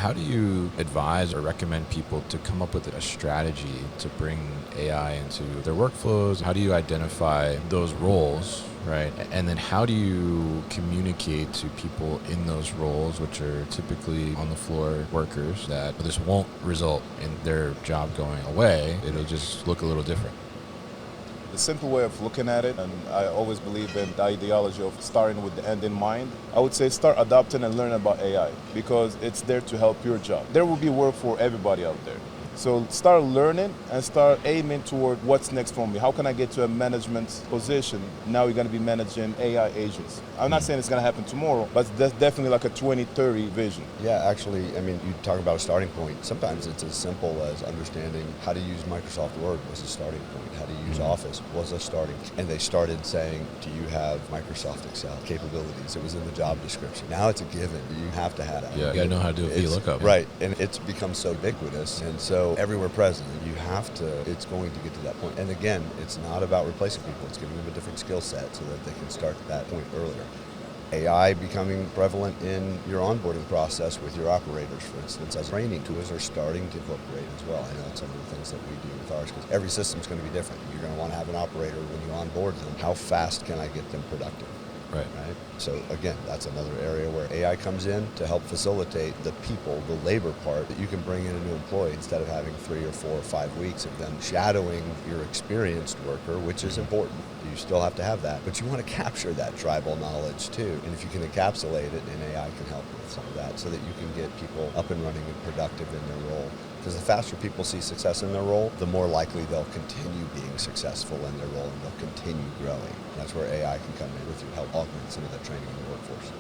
How do you advise or recommend people to come up with a strategy to bring AI into their workflows? How do you identify those roles, right? And then how do you communicate to people in those roles, which are typically on the floor workers, that this won't result in their job going away? It'll just look a little different. The simple way of looking at it, and I always believe in the ideology of starting with the end in mind, I would say start adopting and learning about AI because it's there to help your job. There will be work for everybody out there. So start learning and start aiming toward what's next for me. How can I get to a management position? Now you're going to be managing AI agents. I'm not saying it's going to happen tomorrow, but that's definitely like a 2030 vision. Yeah, actually, I mean, you talk about a starting point. Sometimes it's as simple as understanding how to use Microsoft Word was a starting point, how to use Office was a starting point. And they started saying, do you have Microsoft Excel capabilities? It was in the job description. Now it's a given. You have to have that. Yeah, you gotta know how to do a VLOOKUP. Right, and it's become so ubiquitous, and so everywhere present, you have to, it's going to get to that point. And again, it's not about replacing people, it's giving them a different skill set so that they can start at that point earlier. AI becoming prevalent in your onboarding process with your operators, for instance, as training tools are starting to incorporate as well. I know it's some of the things that we do with ours because every system is going to be different. You're going to want to have an operator when you onboard them. How fast can I get them productive? Right. So again, that's another area where AI comes in to help facilitate the people, the labor part, that you can bring in a new employee instead of having 3 or 4 or 5 weeks of them shadowing your experienced worker, which is important. You still have to have that, but you want to capture that tribal knowledge too. And if you can encapsulate it, and AI can help with some of that so that you can get people up and running and productive in their role. Because the faster people see success in their role, the more likely they'll continue being successful in their role and they'll continue growing. And that's where AI can come in with you, help augment some of that training in the workforce.